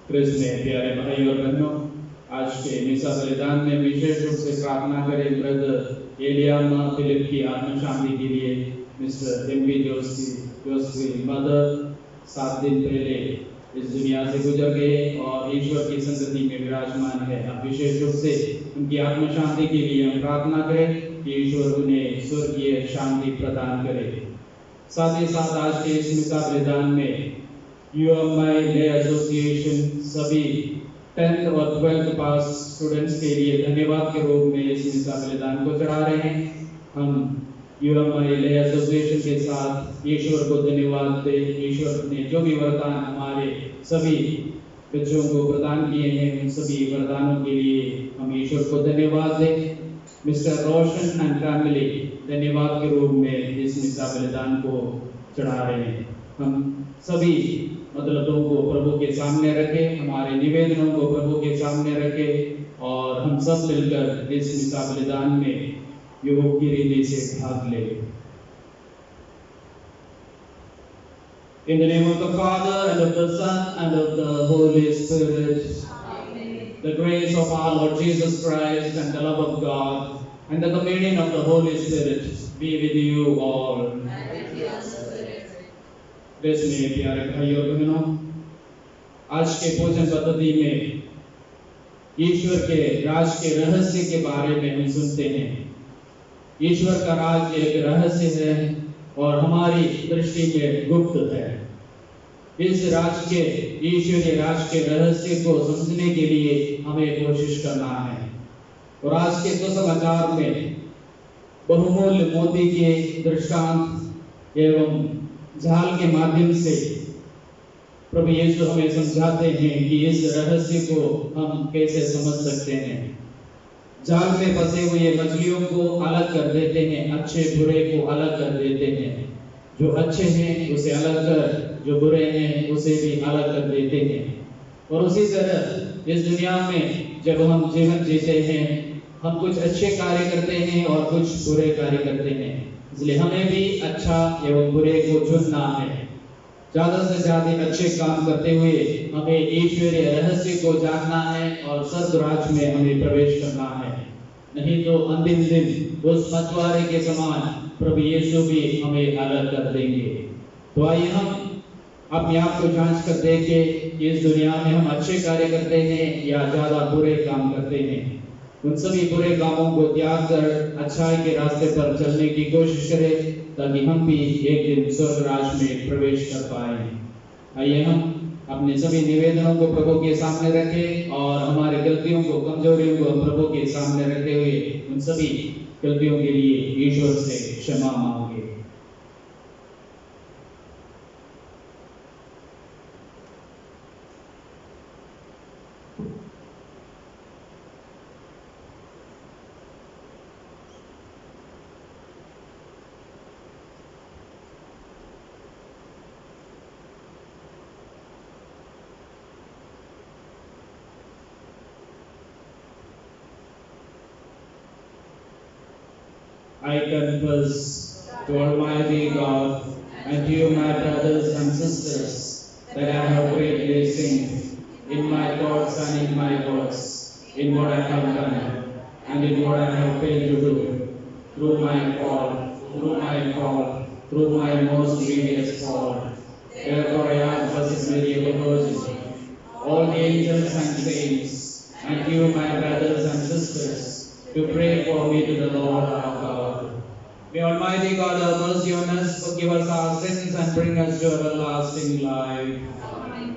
क्रिस्त में प्यारे भाई और बहनों, आज के मिसा बलिदान में विशेष रूप से प्रार्थना करें ब्रदर एलियामा फिलिप की आत्म शांति के लिए। Mister M P Joshi mother 7 दिन पहले इस दुनिया से गुजर गए और ईश्वर की संगति में विराजमान है। अब विशेष रूप से उनकी आत्म शांति के लिए हम प्रार्थना करें कि ईश्वर उन्हें स्वर्गीय शांति प्रदान करे। साथ ही साथ आज के इस मिसा बलिदान में UMI लय एसोसिएशन सभी 10th और 12th पास स्टूडेंट्स के लिए धन्यवाद के रूप में इस मिसा बलिदान को चढ़ा रहे हैं। हम UMI लय एसोसिएशन के साथ ईश्वर को धन्यवाद दे। ईश्वर ने जो भी वरदान हमारे सभी बच्चों को प्रदान किए हैं, उन सभी वरदानों के लिए हम ईश्वर को धन्यवाद दें। मिस्टर रोशन एंड फैमिली धन्यवाद के रूप में इस मिसा बलिदान को चढ़ा रहे हैं। हम सभी मदलतों को प्रभु के सामने रखें, हमारे निवेदनों को प्रभु के सामने रखें और हम सब मिलकर इस मिसा बलिदान में योग की रीति से भाग लें। In the name of the Father and of the Son and of the Holy Spirit. Amen. The grace of our Lord Jesus Christ and the love of God and the communion of the Holy Spirit be with you all. And with your spirit. देश में प्यारे भाई और बहनों, आज के भोजन पद्धति में ईश्वर के राज के रहस्य के बारे में हम सुनते हैं। ईश्वर का राज एक रहस्य है और हमारी दृष्टि में गुप्त है। इस राज के ईश्वरीय राज के रहस्य को समझने के लिए हमें कोशिश करना है। और आज के सुसमाचार में बहुमूल्य मोती के दृष्टांत एवं जाल के माध्यम से प्रभु यीशु हमें समझाते हैं कि इस रहस्य को हम कैसे समझ सकते हैं। जाल में फंसे हुए मछलियों को अलग कर देते हैं, अच्छे बुरे को अलग कर देते हैं। जो अच्छे हैं उसे अलग कर, जो बुरे हैं उसे भी अलग कर देते हैं। और उसी तरह इस दुनिया में जब हम जीवन जीते हैं, हम कुछ अच्छे कार्य करते हैं और कुछ बुरे कार्य करते हैं। इसलिए हमें भी अच्छा एवं बुरे को चुनना है। ज्यादा से ज्यादा अच्छे काम करते हुए हमें ईश्वरीय रहस्य को जानना है और स्वर्ग में हमें प्रवेश करना है। नहीं तो अंतिम दिन उस मछुआरे के समान प्रभु यीशु भी हमें अलग कर देंगे। तो आइए हम अपने आप को जांच कर देखें कि इस दुनिया में हम अच्छे कार्य करते हैं या ज्यादा बुरे काम करते हैं। उन सभी बुरे कामों को त्याग कर अच्छाई के रास्ते पर चलने की कोशिश करें ताकि हम भी एक दिन स्वर्ग राज में प्रवेश कर पाए। आइए हम अपने सभी निवेदनों को प्रभु के सामने रखें और हमारे गलतियों को, कमजोरियों को प्रभु के सामने रखते हुए उन सभी गलतियों के लिए ईश्वर से क्षमा मांगे। I confess to Almighty God and to you, my brothers and sisters, that I have greatly sinned in my thoughts and in my words, in what I have done and in what I have failed to do, through my fault, through my most grievous fault. Therefore I ask Blessed Mary, ever Virgin, all the angels and saints, and you, my brothers and sisters, to pray for me to the Lord our God. May Almighty God have mercy on us, forgive us our sins, and bring us to everlasting life. Amen.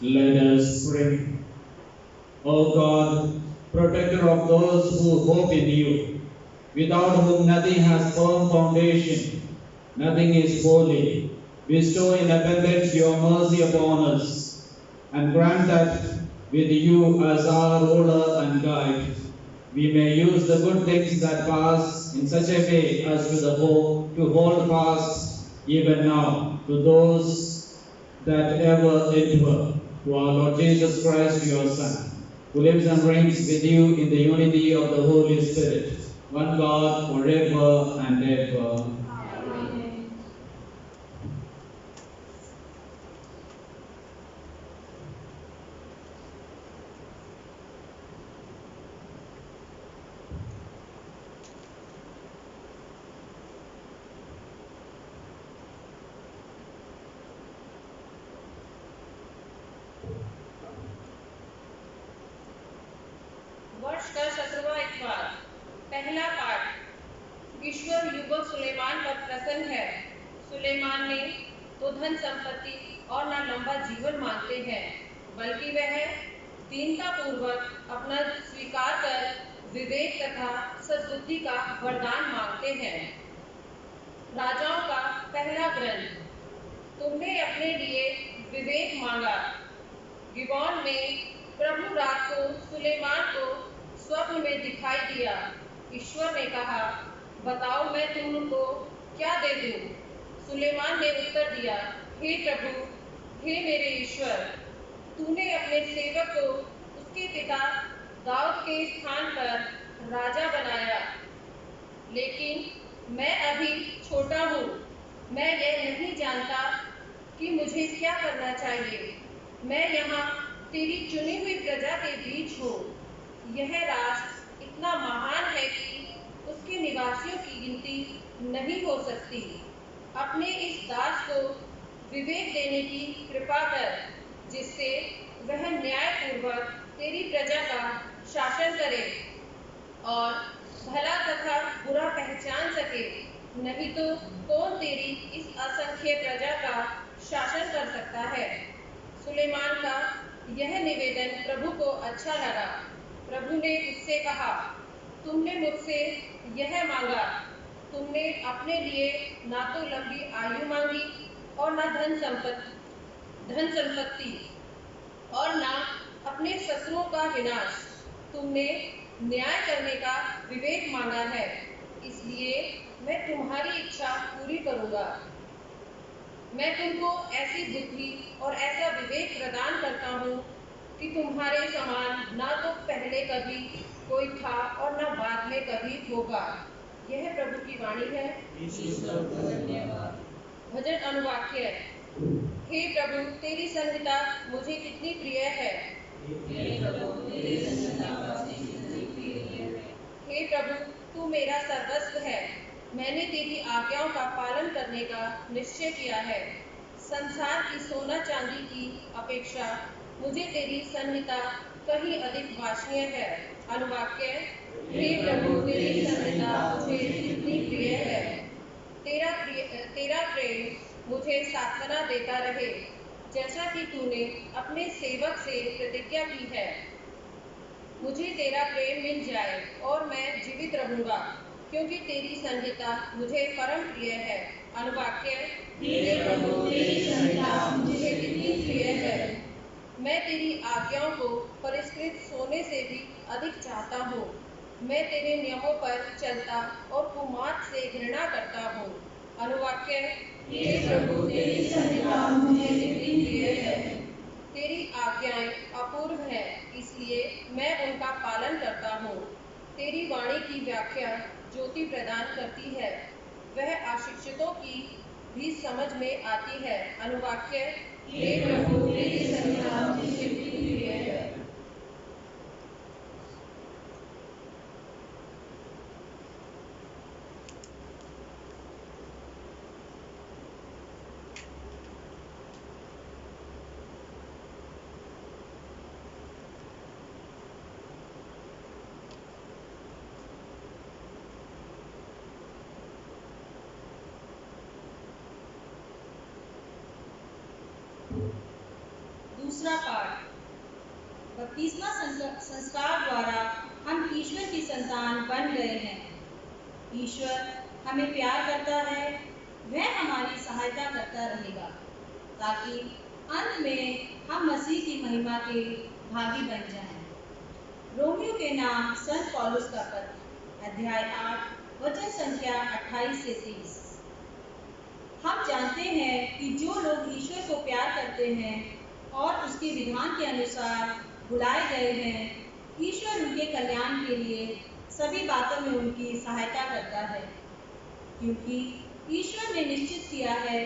Let us pray. O God, protector of those who hope in you, without whom nothing has firm foundation, nothing is holy, bestow in abundance your mercy upon us, and grant that with you as our ruler and guide, we may use the good things that pass in such a way as to hold fast even now to those that ever endure, to our Lord Jesus Christ, your Son, who lives and reigns with you in the unity of the Holy Spirit, one God, forever and ever. Amen. वर्ष का 17वां इतवार। पहला पाठ। ईश्वर युवक सुलेमान पर प्रसन्न है। सुलेमान ने तो धन संपत्ति और न लंबा जीवन मांगते हैं, बल्कि वह दीनता पूर्वक अपना स्वीकार कर विवेक तथा सद्बुद्धि का वरदान मांगते हैं। राजाओं का पहला ग्रंथ। तुमने अपने लिए विवेक मांगा। गिबोन में प्रभु रात को सुलेमान को स्वप्न में दिखाई दिया। ईश्वर ने कहा, बताओ मैं तुमको क्या दे दूं? सुलेमान ने उत्तर दिया, हे प्रभु, हे मेरे ईश्वर, तूने अपने सेवक को उसके पिता दाऊद के स्थान पर राजा बनाया, लेकिन मैं अभी छोटा हूँ, मैं यह नहीं जानता कि मुझे क्या करना चाहिए। मैं यहाँ तेरी चुनी हुई प्रजा के बीच हूँ। यह राष्ट्र इतना महान है कि उसके निवासियों की गिनती नहीं हो सकती। अपने इस दास को विवेक देने की कृपा कर, जिससे वह न्यायपूर्वक तेरी प्रजा का शासन करे और भला तथा बुरा पहचान सके। नहीं तो कौन तेरी इस असंख्य प्रजा का शासन कर सकता है। सुलेमान का यह निवेदन प्रभु को अच्छा लगा। प्रभु ने उससे कहा, तुमने मुझसे यह मांगा। तुमने अपने लिए ना तो लंबी आयु मांगी और ना धन संपत्ति और ना अपने शत्रुओं का विनाश। तुमने न्याय करने का विवेक मांगा है, इसलिए मैं तुम्हारी इच्छा पूरी करूंगा। मैं तुमको ऐसी बुद्धि और ऐसा विवेक प्रदान करता हूँ कि तुम्हारे समान ना तो पहले कभी कोई था और ना बाद में कभी होगा। यह प्रभु की वाणी है। धन्यवाद। भजन अनुवाक्य। हे प्रभु, तेरी संहिता मुझे कितनी प्रिय है। हे प्रभु, तेरी संहिता मुझे कितनी प्रिय है। हे प्रभु, तू मेरा सर्वस्व है। मैंने तेरी आज्ञाओं का पालन करने का निश्चय किया है। संसार की सोना चांदी की अपेक्षा मुझे तेरी संहिता कहीं अधिक वांछनीय है। अनुवाक्य। हे प्रभु, तेरी संहिता मुझे कितनी प्रिय है। तेरा प्रेम मुझे सांत्वना देता रहे, जैसा कि तूने अपने सेवक से प्रतिज्ञा की है। मुझे तेरा प्रेम मिल जाए और मैं जीवित रहूंगा, क्योंकि तेरी संहिता मुझे परम प्रिय है। अनुवाक्य। हे प्रभु, तेरी संहिता मुझे कितनी प्रिय है। मैं तेरी आज्ञाओं को परिष्कृत सोने से भी अधिक चाहता हूँ। मैं तेरे नियमों पर चलता और कुमार्ग से घृणा करता हूँ। अनुवाक्य। हे प्रभु, तेरी संहिता मुझे कितनी प्रिय है। तेरी आज्ञाएं अपूर्व हैं, इसलिए मैं उनका पालन करता हूँ। तेरी वाणी की व्याख्या ज्योति प्रदान करती है, वह अशिक्षितों की भी समझ में आती है। अनुवाक्य। हे प्रभु, तेरी संहिता मुझे कितनी प्रिय है। दूसरा पाठ। बपतिस्मा संस्कार द्वारा हम ईश्वर की संतान बन गए हैं। ईश्वर हमें प्यार करता है, वह हमारी सहायता करता रहेगा, ताकि अंत में हम मसीह की महिमा के भागी बन जाएं। रोमियो के नाम संत पौलुस का पत्र, अध्याय 8, वचन संख्या 28 से 30। हम जानते हैं कि जो लोग ईश्वर को प्यार करते हैं और उसके विधान के अनुसार बुलाए गए हैं, ईश्वर उनके कल्याण के लिए सभी बातों में उनकी सहायता करता है। क्योंकि ईश्वर ने निश्चित किया है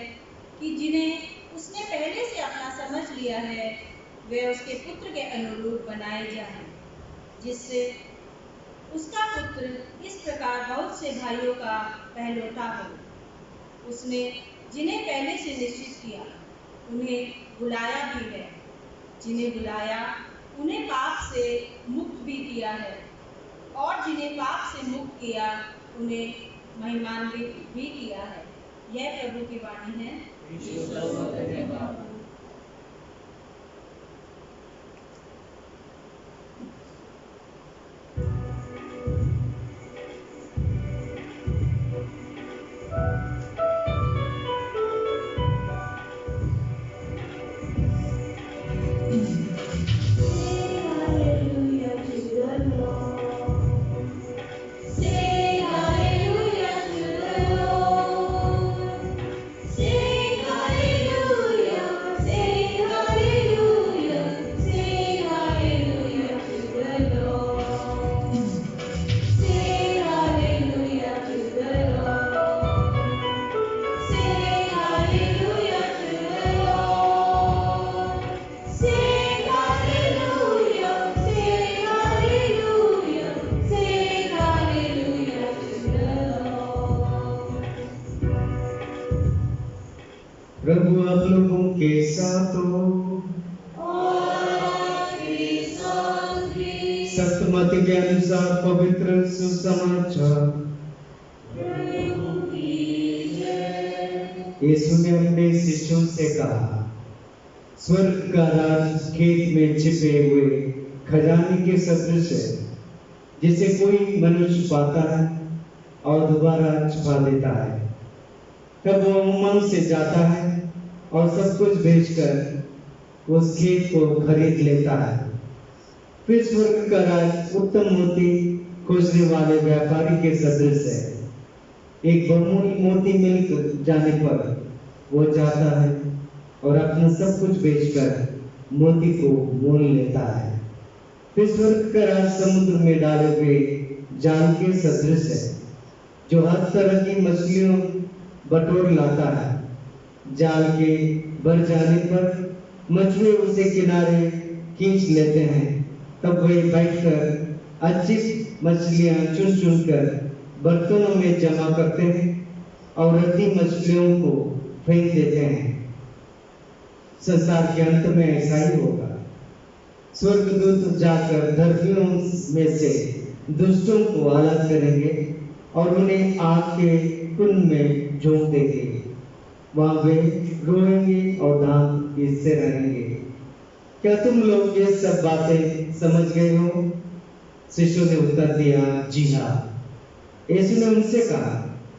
कि जिन्हें उसने पहले से अपना समझ लिया है, वे उसके पुत्र के अनुरूप बनाए जाएं, जिससे उसका पुत्र इस प्रकार बहुत से भाइयों का पहलौठा हो। उसने जिन्हें पहले से निश्चित किया, उन्हें बुलाया भी है। जिन्हें बुलाया, उन्हें पाप से मुक्त भी किया है, और जिन्हें पाप से मुक्त किया, उन्हें महिमान्वित भी किया है। यह प्रभु की वाणी है। प्रभु आप लोगों के साथ हो। सत्यमति के अनुसार पवित्र सुसमाचार। यीशु ने अपने शिष्यों से कहा, स्वर्ग का राज खेत में छिपे हुए खजाने के सदृश है, जिसे कोई मनुष्य पाता है और दोबारा छुपा देता है। तब वो उमंग से जाता है और सब कुछ बेचकर उस खेत को खरीद लेता है। फिर स्वर्ग का राज उत्तम मोती खोजने वाले व्यापारी के सदृश है। एक बहुमूल्य मोती मिल जाने पर वो जाता है और अपना सब कुछ बेचकर मोती को मोल लेता है। फिर स्वर्ग का राज समुद्र में डाले हुए जाल के सदृश है, जो हर तरह की मछलियों बटोर लाता है। जाल के भर जाने पर मछुए उसे किनारे खींच लेते हैं। तब वे बैठकर अच्छी मछलियां चुन चुनकर बर्तनों में जमा करते हैं और रद्दी मछलियों को फेंक देते हैं। संसार के अंत में ऐसा ही होगा। स्वर्गदूत जाकर धर्मियों में से दुष्टों को अलग करेंगे और उन्हें आग के कुंड में झोंक देंगे। वहां वे रोएंगे और दांत पीसते रहेंगे। क्या तुम लोग ये सब बातें समझ गए हो? शिष्यों ने उत्तर दिया, जी हाँ। यीशु ने उनसे कहा,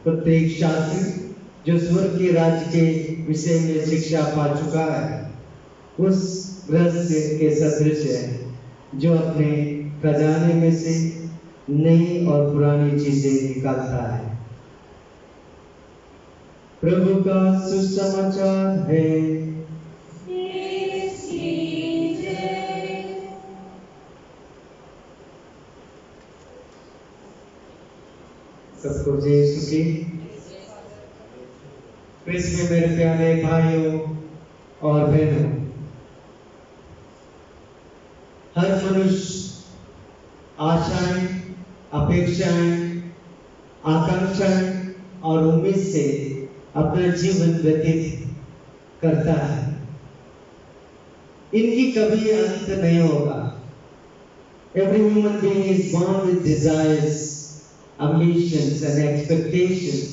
प्रत्येक शास्त्री जो स्वर्ग के राज्य के विषय में शिक्षा पा चुका है, उस रहस्य के सदृश है, जो अपने खजाने में से नई और पुरानी चीजें निकालता है। प्रभु का सुसमाचार है। सबको जय यीशु की। क्रिस्त में मेरे प्यारे भाइयों और बहनों, हर मनुष्य आशाएं, अपेक्षाएं, आकांक्षाएं और उम्मीद से अपना जीवन व्यतीत करता है। इनकी कभी अंत नहीं होगा। Every human being is born with desires, ambitions and expectations.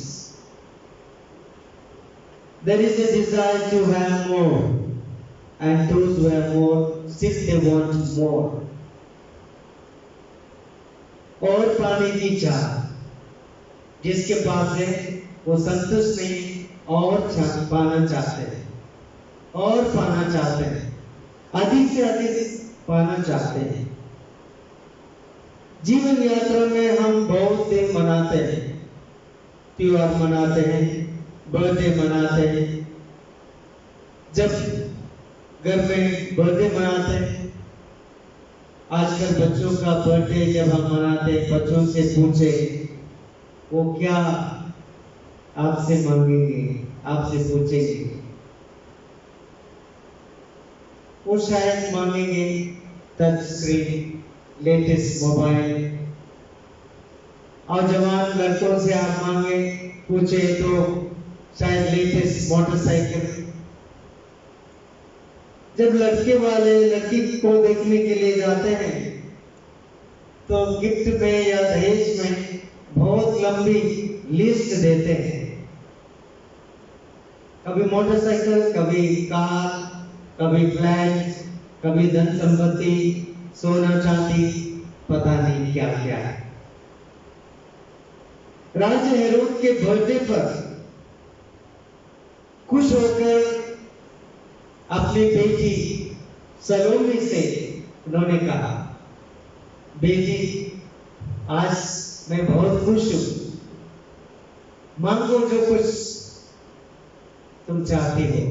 There is a desire to have more, and those who have more still they want more. और पाने की चाह, जिसके पास है वो संतुष्ट नहीं और पाना चाहते हैं, और पाना चाहते हैं, अधिक से अधिक पाना चाहते हैं। जीवन यात्रा में हम बहुत दिन मनाते हैं, त्योहार मनाते हैं, बर्थडे मनाते हैं। जब घर में बर्थडे मनाते हैं, आजकल बच्चों का बर्थडे जब हम मनाते हैं, बच्चों से पूछे वो क्या आपसे मांगेंगे, आपसे पूछेंगे, वो शायद मांगेंगे टच स्क्रीन, लेटेस्ट मोबाइल। और जवान लड़कों से आप मांगे पूछे तो शायद लेटेस्ट मोटरसाइकिल। जब लड़के वाले लड़की को देखने के लिए जाते हैं तो गिफ्ट में या दहेज में बहुत लंबी लिस्ट देते हैं। कभी मोटरसाइकिल, कभी कार, कभी फ्लैट, कभी धन संपत्ति, सोना चांदी, पता नहीं क्या क्या है। राजा हेरोद के बर्थडे पर खुश होकर अपनी बेटी सलोमी से उन्होंने कहा, बेटी आज मैं बहुत खुश हूं, मांगो जो कुछ तुम चाहती हो।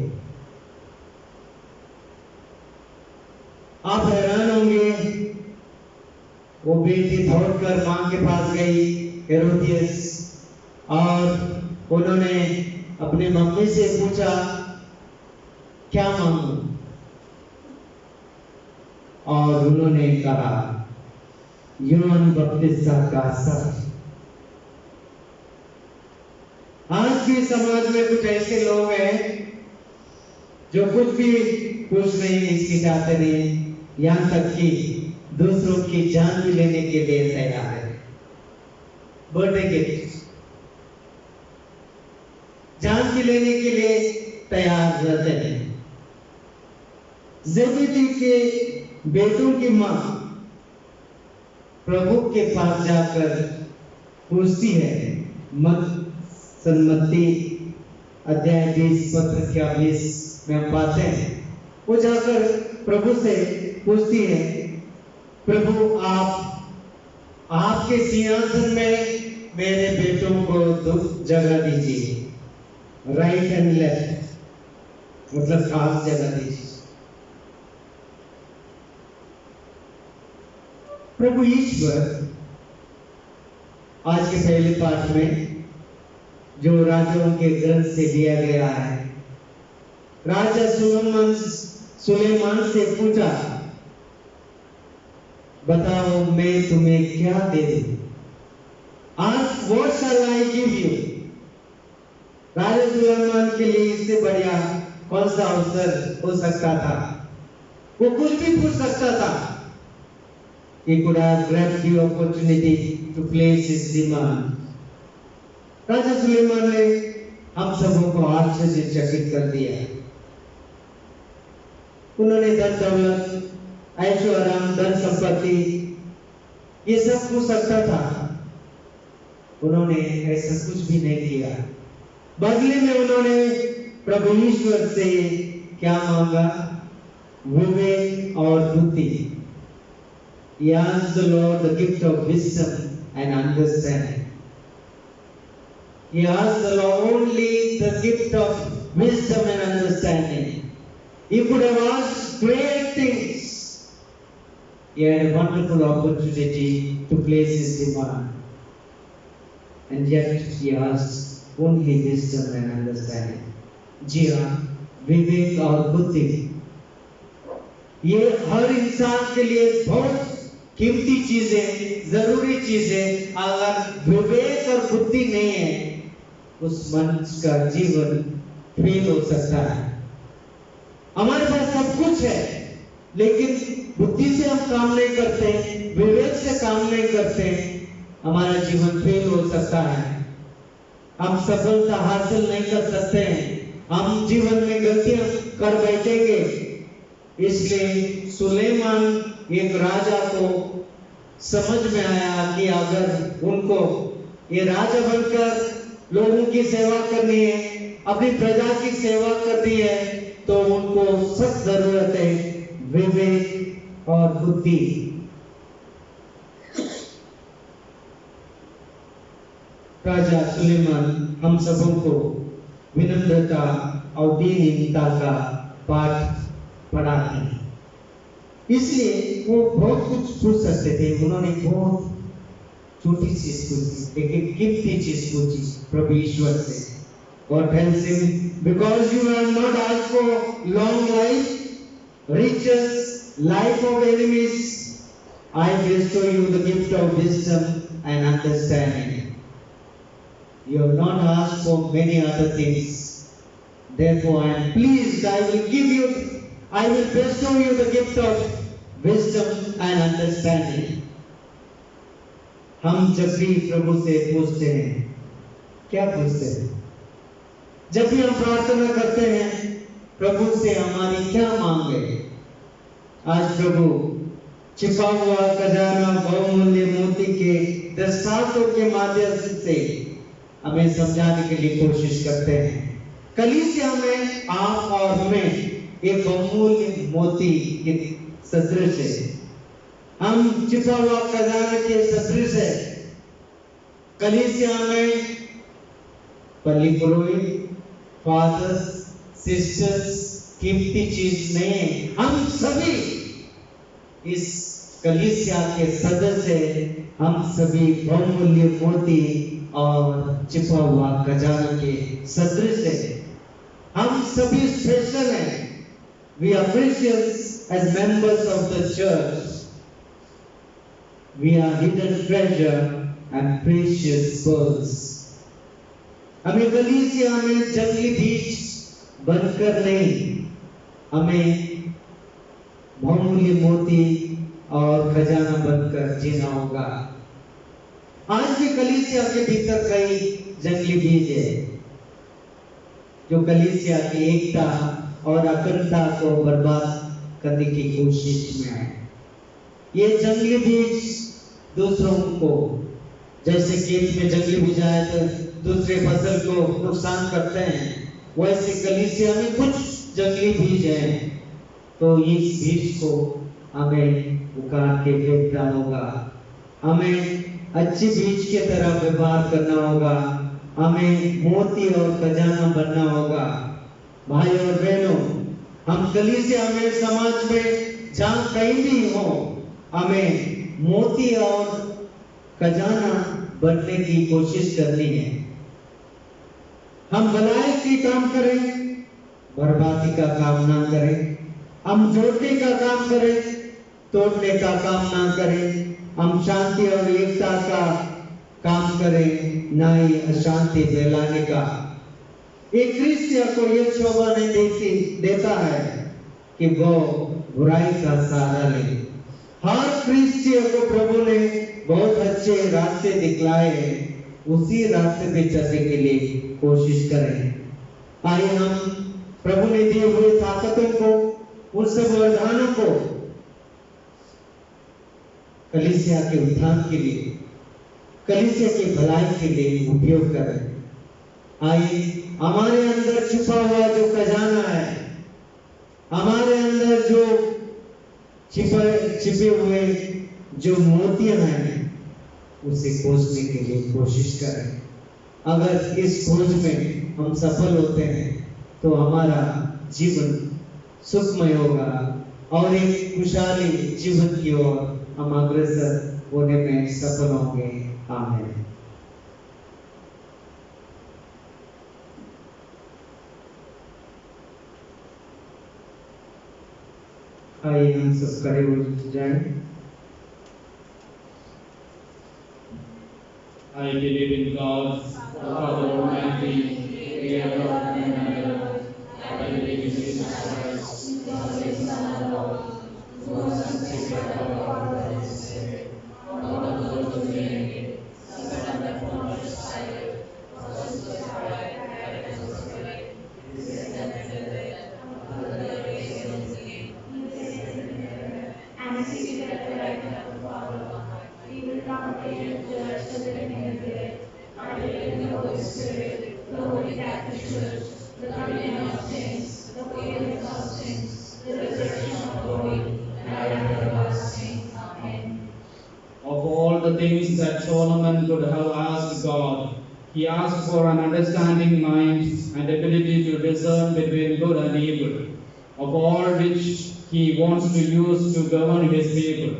आप हैरान होंगे, वो बेटी दौड़कर मां के पास गई हेरोदियस, और उन्होंने अपने मम्मी से पूछा क्या मांगू, और उन्होंने कहा यूहन्ना बपतिस्मा का सर। आज भी समाज में कुछ ऐसे लोग हैं जो कुछ भी कुछ नहीं हिचकिचाते नहीं, यहाँ तक कि दूसरों की जान भी लेने के लिए तैयार है। बर्थडे गिफ्ट जान भी लेने के लिए तैयार रहते हैं। ज़ेबेदी के बेटों की माँ प्रभु के पास जाकर पूछती है, सन्मति अध्याय 20 पत्र क्या 20 में हम पाते हैं, वो जाकर प्रभु से पूछती है, प्रभु आपके सिंहासन में मेरे बेटों को जगह दीजिए, राइट एंड लेफ्ट, मतलब खास जगह दीजिए। प्रभु ईश्वर आज के पहले पाठ में जो राजाओं के ग्रंथ से लिया गया है, राजा सुलेमान से पूछा, बताओ मैं तुम्हें क्या दे दूं? Ask what shall I give you? राजा सुलेमान के लिए इससे बढ़िया कौन सा अवसर हो सकता था? वो कुछ भी पूछ सकता था। He could have grabbed the opportunity to place his demand. राजा सुलेमान ने हम सबों को आश्चर्यचकित कर दिया। उन्होंने धन दौलत, ऐशो आराम, धन संपत्ति, ये सब पूछ सकता था। उन्होंने ऐसा कुछ भी नहीं किया। बदले में उन्होंने प्रभु ईश्वर से क्या मांगा? विवेक और बुद्धि। He asked the Lord the gift of wisdom and understanding. He asked the Lord only the gift of wisdom and understanding. He could have asked great things. He had a wonderful opportunity to place his demand. And yet he asked only wisdom and understanding. जी हाँ, विवेक और बुद्धि, ये हर इंसान के लिए बहुत कीमती चीजें, जरूरी चीजें। अगर विवेक और बुद्धि नहीं है, उस मनुष्य का जीवन फेल हो सकता है। हमारे पास सब कुछ है, लेकिन बुद्धि से हम काम नहीं करते, विवेक से काम नहीं करते, हमारा जीवन फेल हो सकता है। हम सफलता हासिल नहीं कर सकते हैं, हम जीवन में गलतियां कर बैठेंगे। इसलिए सुलेमान एक राजा को समझ में आया कि अगर उनको ये राजा बनकर लोगों की सेवा करनी है, अपनी प्रजा की सेवा करनी है, तो उनको सख्त जरूरत है विवेक और बुद्धि। राजा सुलेमान हम सबों को विनम्रता और दीनहीनता का पाठ पढ़ाते हैं। इसलिए वो बहुत कुछ पूछ सकते थे। उन्होंने बहुत छोटी चीज पूछी, लेकिन कीमती चीज पूछी प्रभु ईश्वर से। God tells him, because you have not asked for long life, riches, life of enemies, I bestow you the gift of wisdom and understanding. You have not asked for many other things. Therefore, I am pleased. I will bestow you the gift of wisdom and understanding. हम जब भी प्रभु से पूछते हैं, क्या पूछते हैं? जब भी हम प्रार्थना करते हैं, प्रभु से हमारी क्या मांग है? आज प्रभु छिपा हुआ खजाना बहुमूल्य मोती के दृष्टांतों के माध्यम से हमें समझाने के लिए कोशिश करते हैं। कलीसिया में आप और मैं एक बहुमूल्य मोती के सदृश है। हम छिपा हुआ खजाना के सदृश है। कलीसिया में पल्ली पुरोहित, फादर्स, सिस्टर्स कीमती चीज नहीं है। हम सभी इस कलीसिया के सदस्य हैं। हम सभी बहुमूल्य मोती और छिपा हुआ खजाना के सदृश है। हम सभी स्पेशल हैं। We are precious as members of the church. We are hidden treasure and precious pearls. हमें कलीसिया में जंगली बीज बनकर नहीं, हमें बहुमूल्य मोती और खजाना बनकर जीना होगा। आज भी कलीसिया के भीतर कई जंगली बीज है जो कलीसिया की एकता और अखंडता को बर्बाद करने की कोशिश में है। ये जंगली बीज दूसरों को, जैसे खेत में जंगली बीज आए तो दूसरे फसल को नुकसान करते हैं, वैसे कलीसिया में कुछ जंगली बीज हैं, तो इस बीज को हमें उखाड़ के फेंक देना होगा। हमें अच्छी बीज के तरह व्यवहार करना होगा। हमें मोती और खजाना बनना होगा। भाई और बहनों, हम कलीसिया में, समाज में, जहाँ कहीं भी हो, हमें मोती और खजाना बनने की कोशिश करनी है। हम भलाई की काम करें, बर्बादी का काम ना करें। हम जोड़ने का काम करें, तोड़ने का काम ना करें। हम शांति और एकता का काम करें, ना ही अशांति फैलाने का। एक क्रिस्टियन को यह शोभा नहीं देता है कि वो बुराई का सहारा ले। हर क्रिस्टियन को प्रभु ने बहुत अच्छे रास्ते दिखलाए हैं, उसी रास्ते पे चलने के लिए कोशिश करें। आइए हम प्रभु ने दिए हुए ताकतों को, उन सब वरदानों को कलीसिया के उत्थान के लिए, कलीसिया के भलाई के लिए उपयोग करें। आइए हमारे अंदर छुपा हुआ जो खजाना है, हमारे अंदर जो छिपे हुए जो मोतियां हैं, उसे खोजने के लिए कोशिश करें। अगर इस खोज में हम सफल होते हैं तो हमारा जीवन सुखमय होगा और एक खुशहाली जीवन की ओर हम अग्रसर होने में सफल होंगे। आमीन। आइए हम सब खड़े हो जाएं। I believe in God, the Father Almighty, creator of heaven and earth. I believe in Jesus Christ, the Holy Son of God, who was conceived by God and the Holy Spirit, born of the Virgin Mary, suffered under Pontius Pilate, was crucified, died and was buried, descended into the dead, on the third day he rose again, and is seated at the right hand of the Father on high. He will come again to judge the living and the dead. I believe in the Holy Spirit, the Holy Catholic Church, the communion of saints, the forgiveness of sins, the resurrection of the body, and life everlasting. Amen. Of all the things that Solomon could have asked God, he asked for an understanding mind and ability to discern between good and evil, of all which he wants to use to govern his people.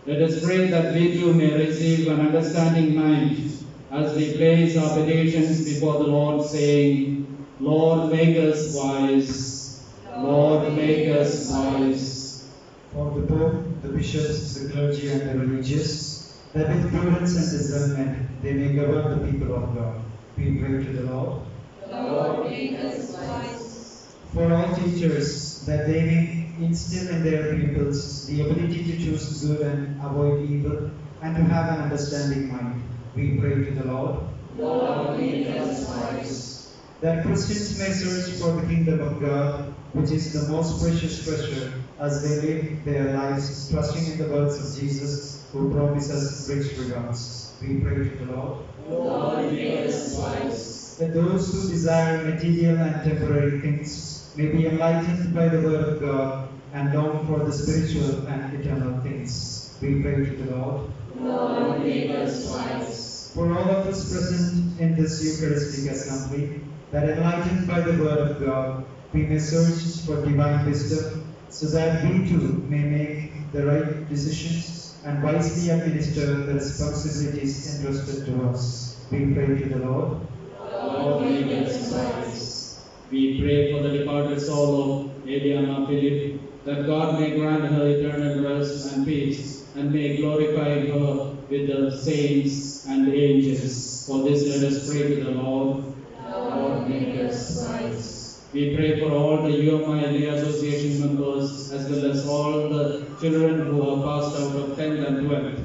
Let us pray that we too may receive an understanding mind as we place our petitions before the Lord, saying, Lord, make us wise. Lord, make us wise. For the Pope, the bishops, the clergy, and the religious, that with prudence and discernment they may govern the people of God. We pray to the Lord. Lord, make us wise. For all teachers, that they may instill in their pupils the ability to choose good and avoid evil, and to have an understanding mind. We pray to the Lord. Lord, make us wise. That Christians may search for the kingdom of God, which is the most precious treasure, as they live their lives trusting in the words of Jesus, who promises rich rewards. We pray to the Lord. Lord, make us wise. That those who desire material and temporary things may be enlightened by the word of God and long for the spiritual and eternal things. We pray to the Lord. Lord, make us wise. For all of us present in this Eucharistic assembly, that enlightened by the word of God, we may search for divine wisdom, so that we too may make the right decisions and wisely administer the responsibilities entrusted to us. We pray to the Lord. Lord, make us wise. We pray for the departed soul of Eliana Philip, that God may grant her eternal rest and peace, and may glorify her with the saints and angels. For this let us pray to the Lord. Lord, make us wise. We pray for all the UMI and the association members, as well as all the children who have passed out of 10th and 12th,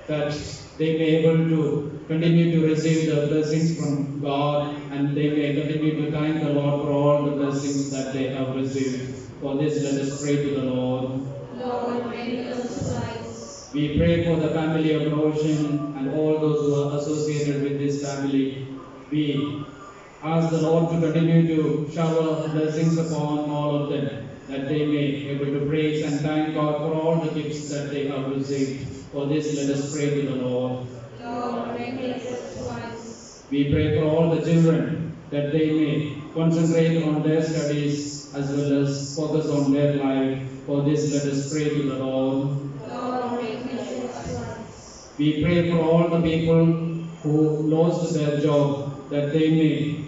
that they may able to continue to receive the blessings from God, and they may continue to thank the Lord for all the blessings that they have received. For this, let us pray to the Lord. Lord, grant us Christ. We pray for the family of Roshan and all those who are associated with this family. We ask the Lord to continue to shower blessings upon all of them, that they may be able to praise and thank God for all the gifts that they have received. For this, let us pray to the Lord. Lord, grant us Christ. We pray for all the children, that they may concentrate on their studies as well as focus on their life. For this, let us pray to the Lord. Lord, grant us Christ. We pray for all the people who lost their job, that they may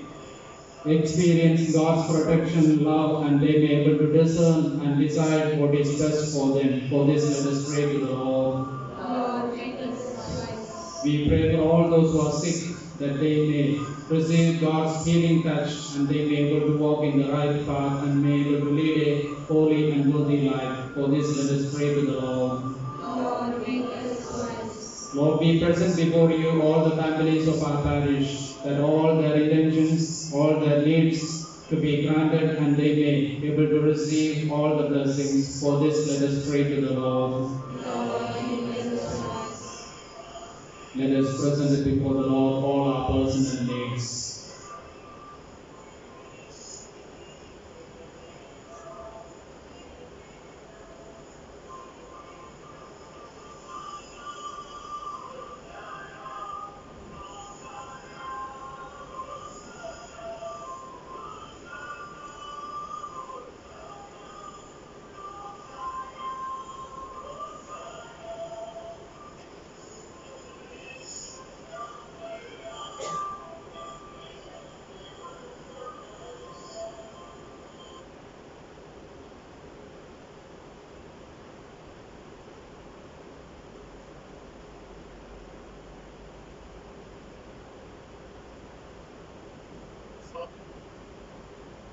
experience God's protection, love, and they may be able to discern and decide what is best for them. For this, let us pray to the Lord. Lord, grant us Christ. We pray for all those who are sick, that they may receive God's healing touch, and they may be able to walk in the right path and may be able to lead a holy and worthy life. For this, let us pray to the Lord. Lord, grant us Christ. Lord, we present before you all the families of our parish, that all their intentions, all their needs to be granted, and they may be able to receive all the blessings. For this, let us pray to the Lord. Lord, grant us Christ. Let us present it before the Lord all our personal needs.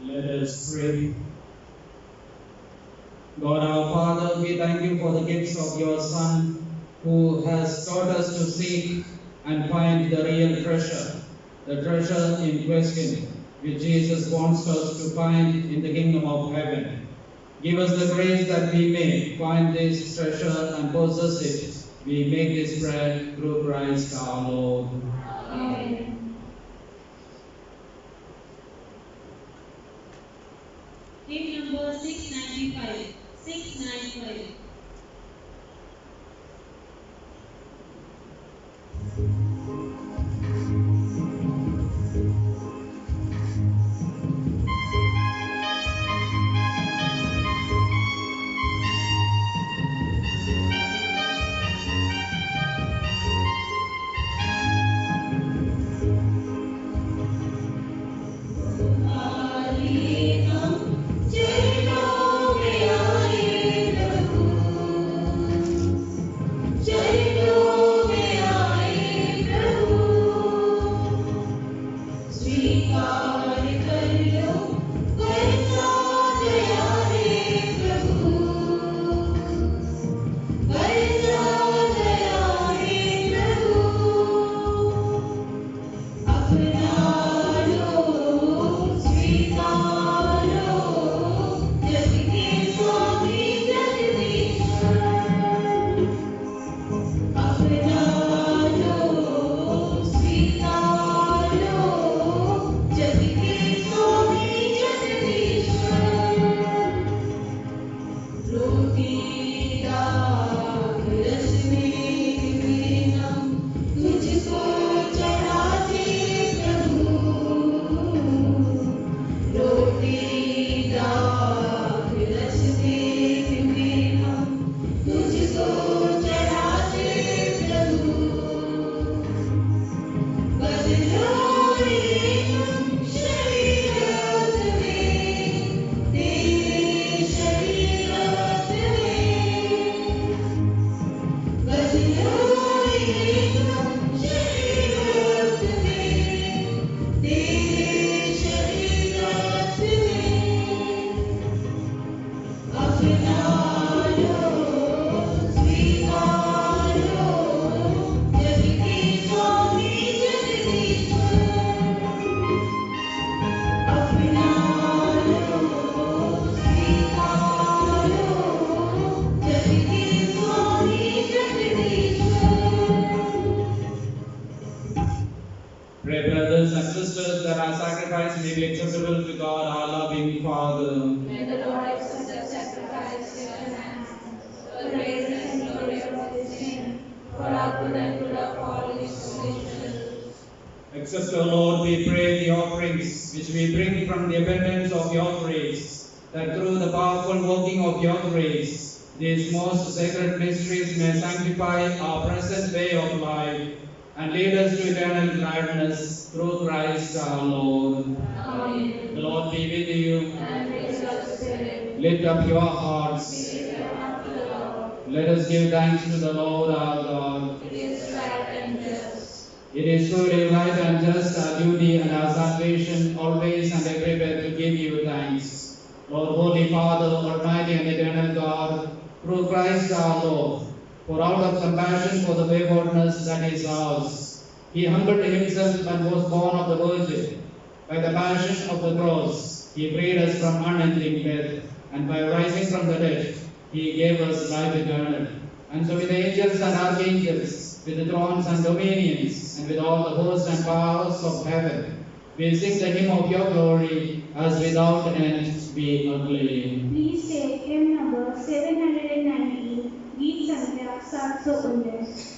Let us pray. God our Father, we thank you for the gifts of your Son, who has taught us to seek and find the real treasure, the treasure in question, which Jesus wants us to find in the kingdom of heaven. Give us the grace that we may find this treasure and possess it. We make this prayer through Christ our Lord. Amen. Hymn number 695. 695. हम चरणों में आए प्रभु acceptable to God, our loving Father. May the Lord accept the sacrifice here and hands, for the praise and glory of His name, for our good and good of all His holy children. Accept, O Lord, we pray, the offerings which we bring from the abundance of your grace, that through the powerful working of your grace, these most sacred mysteries may sanctify our present way of life and lead us to eternal gladness through Christ our Lord. Amen. The Lord be with you. And with your spirit, Lift up your hearts. we lift them up to the Lord. Let us give thanks to the Lord our God. It is right and just. It is truly right and just, our duty and our salvation, always and everywhere to give you thanks. Lord, Holy Father, Almighty and Eternal God, through Christ our Lord, for out of compassion for the waywardness that is ours, He humbled Himself and was born of the Virgin. By the passion of the cross, He freed us from unending death, and by rising from the dead, He gave us life eternal. And so with angels and archangels, with the thrones and dominions, and with all the hosts and powers of heaven, we sing the hymn of your glory, as without end we acclaim. Please take hymn number 719, Geet Sankhya 719.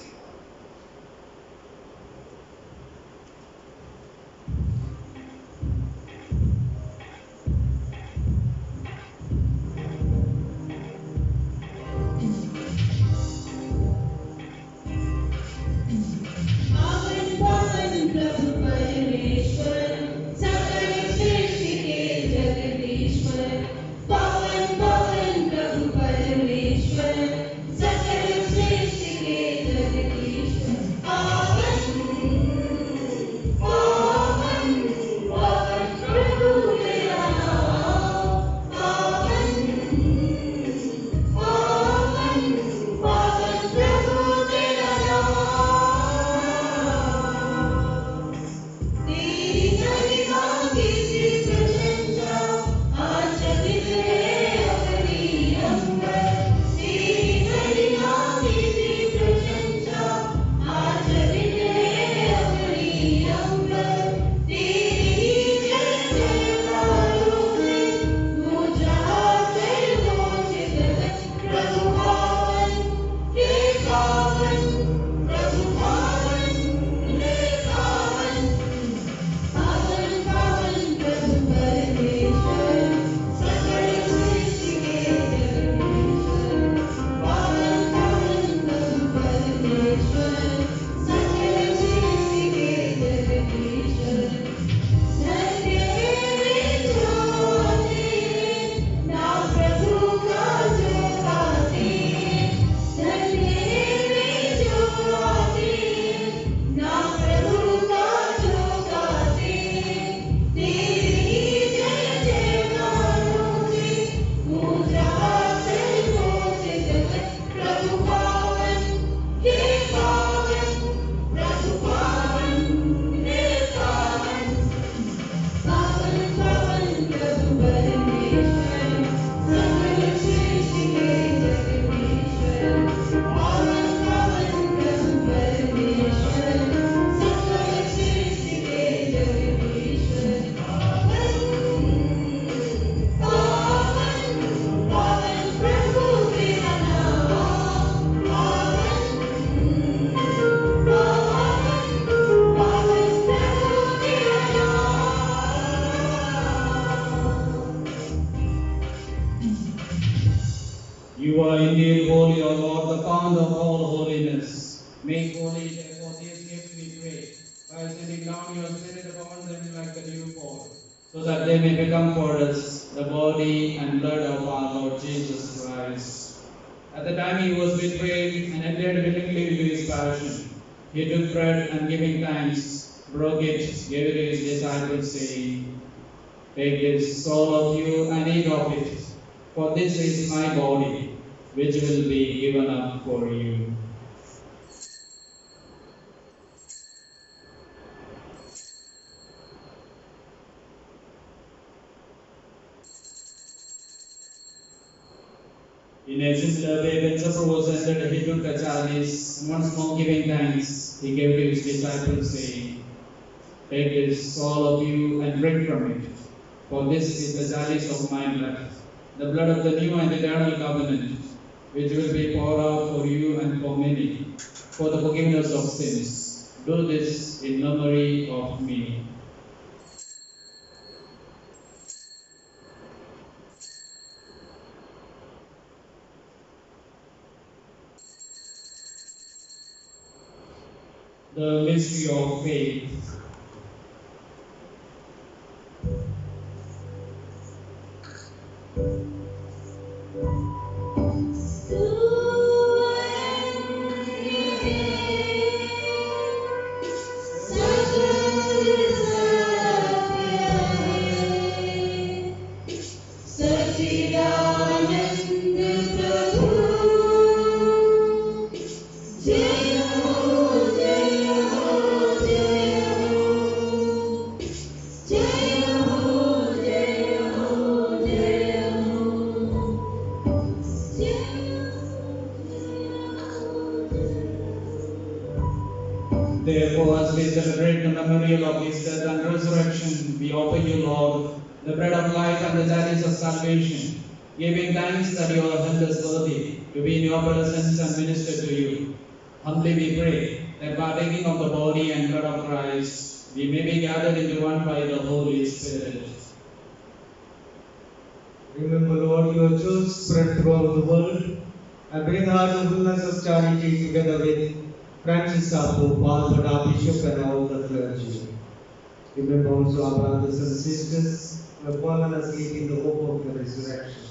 You are indeed holy, O Lord, the founder of all holiness. Make holy, therefore, these gifts, we pray, by sending down your Spirit upon them like the dewfall, so that they may become for us the body and blood of our Lord Jesus Christ. At the time he was betrayed and entered willingly into his passion, he took bread and giving thanks, broke it, gave it to his disciples, saying, "Take this, all of you, and eat of it, for this is my body, which will be given up for you." In a similar way, when supper was ended, he took the chalice, and once more giving thanks, he gave to his disciples, saying, "Take this, all of you, and drink from it, For this is the chalice of my blood, the blood of the new and eternal covenant, which will be poured out for you and for many, for the forgiveness of sins. Do this in memory of me. The mystery of faith. Therefore, as we celebrate the memorial of his death and resurrection, we offer you, Lord, the bread of life and the chalice of salvation, giving thanks that you have held us worthy to be in your presence and minister to you. Humbly we pray that partaking of the body and blood of Christ, we may be gathered into one by the Holy Spirit. Remember, Lord, your church spread throughout the world, and bring her to fullness of charity together with Francis our Pope, Albert our Bishop, and all the clergy. Remember also our brothers and sisters who have fallen asleep in the hope of the resurrection.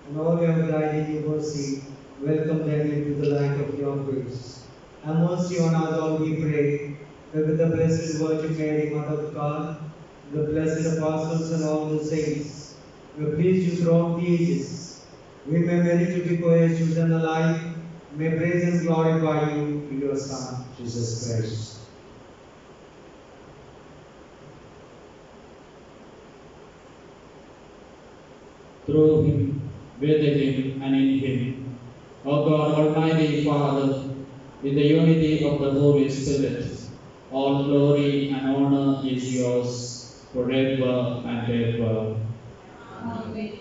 And all who have died in your mercy, welcome them into the light of your grace. Have mercy on us all, we pray, that with the Blessed Virgin Mary, Mother of God, the blessed apostles and all the saints, we are pleased you throughout the ages. We may merit to be co-heirs children alike. May praise and glorify you in your Son, Jesus Christ. Through him, with him, and in him, O God, Almighty Father, in the unity of the Holy Spirit, all glory and honor is yours forever and ever. Amen.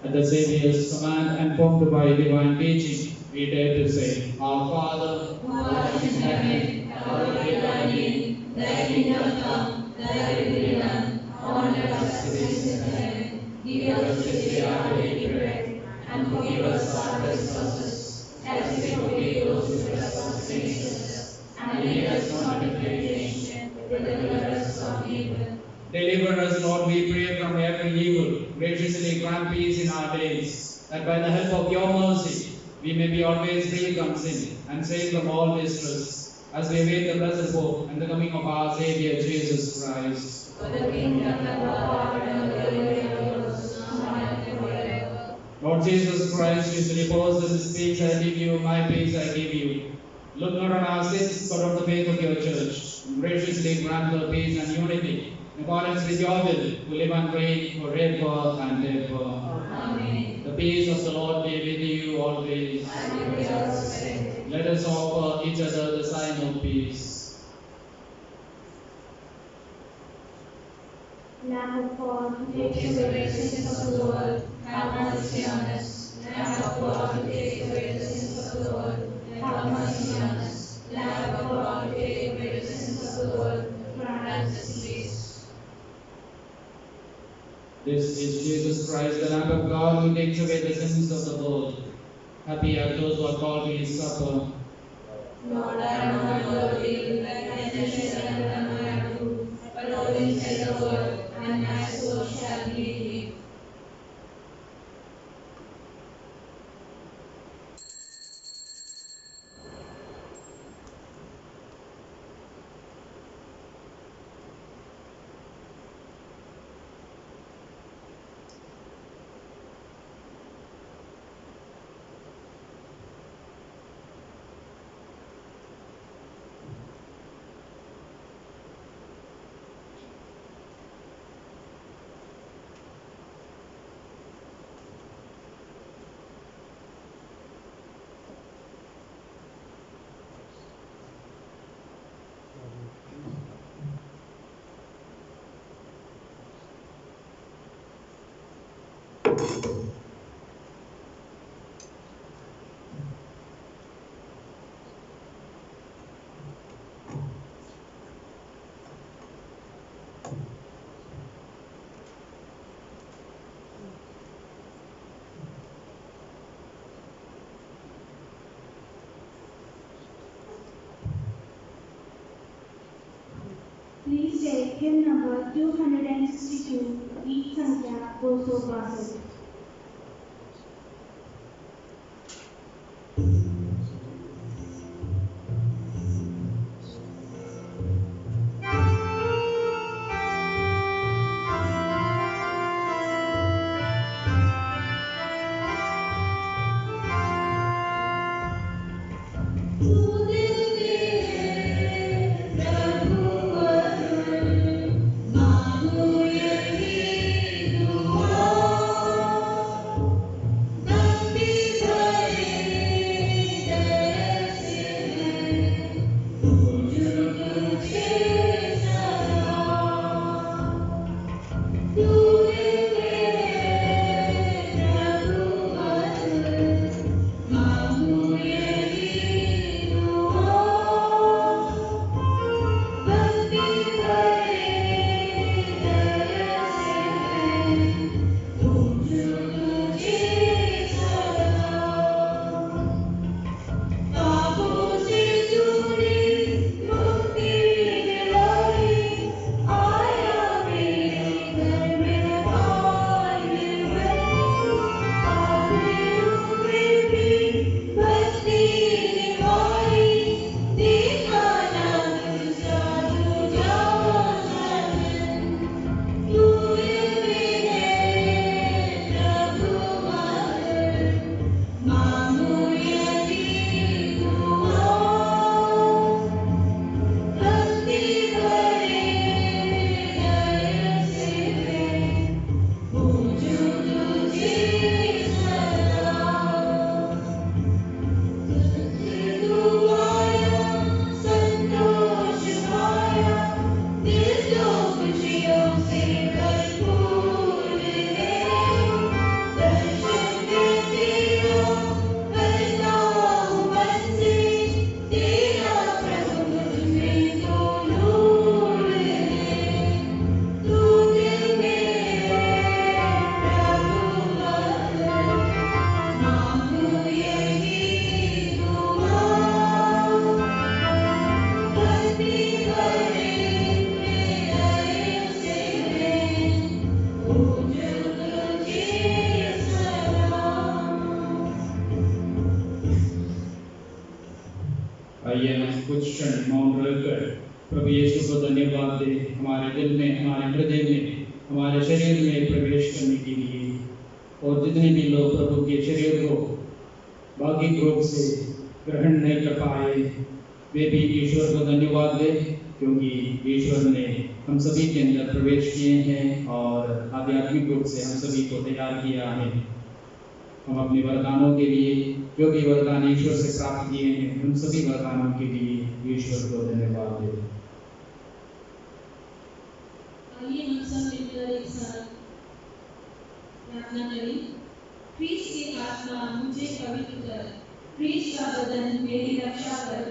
At the Saviour's command and formed by divine teaching, we dare to say, Our Father, who art in heaven, hallowed be thy name. Thy kingdom come, thy will be done, on earth as it is in heaven. Give us this day our daily bread, and forgive us our trespasses, as we forgive those who trespass against us. And lead us not into temptation, but deliver us from evil. deliver us, Lord, we pray, from every evil. Graciously grant peace in our days, that by the help of your mercy, we may be always free from sin and safe from all distress, as we await the blessed hope and the coming of our Savior Jesus Christ. For the kingdom and the power and the glory are yours, now and forever. Lord Jesus Christ, you said, "This peace I leave you, my peace I give you. Look not on our sins, but on the faith of your church. And graciously grant her peace and unity, in accordance with your will, who live and reign forever and ever." Amen. The peace of the Lord be with you always. And with your spirit. Let us offer each other the sign of peace. Lamb of God, who Take takes away the sins of the world, have mercy on us. Lamb of God, who take away the sins of the world, have mercy on us. Lamb of God, who take away the sins of the world, grant us peace. This is Jesus Christ, the Lamb of God, who takes away the sins of the world. Happy are those who are called to his supper. Lord, I am not worthy that I should enter under my roof, but only say the word, and my soul shall be healed. Please take hymn number 262, गीत संख्या 262. आइए हम कुछ क्षण मौन रहकर प्रभु यीशु को धन्यवाद दें, हमारे दिल में, हमारे हृदय में, हमारे शरीर में प्रवेश करने के लिए। और जितने भी लोग प्रभु के शरीर को भागिक रूप से ग्रहण नहीं कर पाए, वे भी ईश्वर को धन्यवाद दें, क्योंकि ईश्वर ने हम सभी के अंदर प्रवेश किए हैं और आध्यात्मिक रूप से हम सभी को तैयार किया है। हम अपने वरदानों के लिए, जो भी वरदान ईश्वर से प्राप्त किए हैं, उन सभी वरदानों के लिए ईश्वर को धन्यवाद दें। आइए हम सब मिलकर एक साथ प्रार्थना करें। क्रिस्ट की आत्मा मुझे पवित्र कर, क्रिस्ट का बदन मेरी रक्षा कर,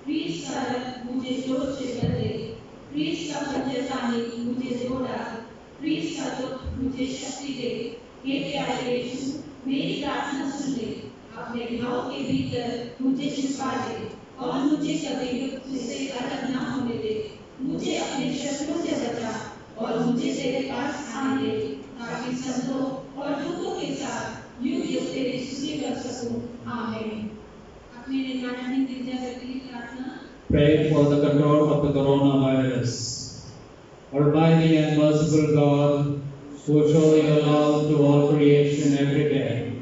क्रिस्ट का रक्त मुझे जोर से भर दे, क्रिस्ट का पंचतानी मुझे जोड़ा, क्रिस्ट का दुख मुझे शक्ति दे। हे प्यारे यीशु, मेरी प्रार्थना सुन ले, अपने घाव के भीतर मुझे छिपा दे और मुझे कभी दुख से अलग ना होने दे। मुझे अपने शत्रुओं से बचा और मुझे तेरे पास आने दे, ताकि संतों और दूतों के साथ युग युग तेरी स्तुति कर सकूं। आमीन। अपने निर्माणाधीन गिरजाघर के लिए प्रार्थना। Pray for the control of the coronavirus. Almighty and merciful God, who show your love to all creation every day,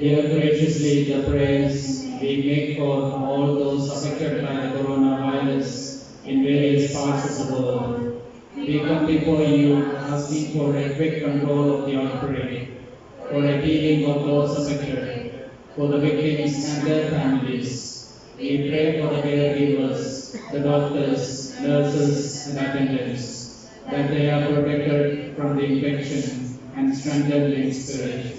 hear graciously the prayers we make for all those affected by the coronavirus in various parts of the world. We come before you asking for a quick control of the outbreak, for a healing of those affected, for the victims and their families. We pray for the caregivers, the doctors, nurses, and attendants, that they are protected from the infection and strengthened in spirit.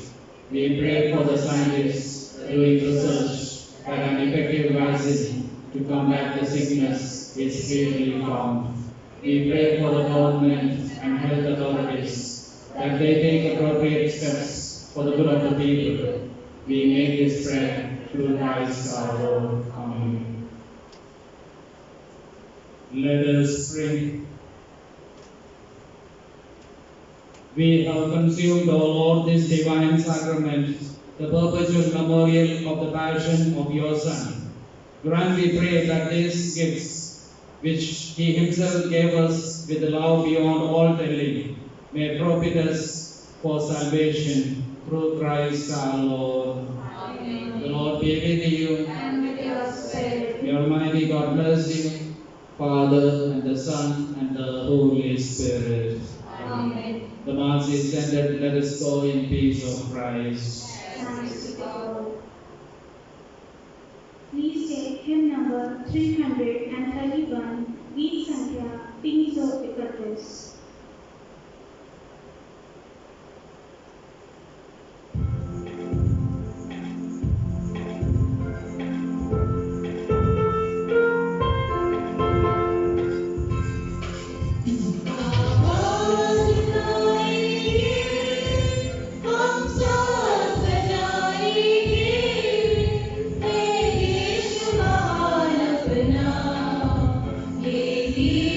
We pray for the scientists doing research that an effective vaccine to combat the sickness is speedily found. We pray for the government and health authorities that they take appropriate steps for the good of the people. We make this prayer through Christ our Lord. Amen. Let us pray. We have consumed, O Lord, this divine sacrament, the perpetual memorial of the passion of your Son. Grant, we pray, that these gifts, which he himself gave us with love beyond all telling, may profit us for salvation through Christ our Lord. Amen. The Lord be with you. And with your spirit. May Almighty God bless you, Father, and the Son, and the Holy Spirit. Amen. The Mass is ended. Let us go in peace of Christ. Thanks to God. Please take hymn number 331, Geet Sankhya 331. He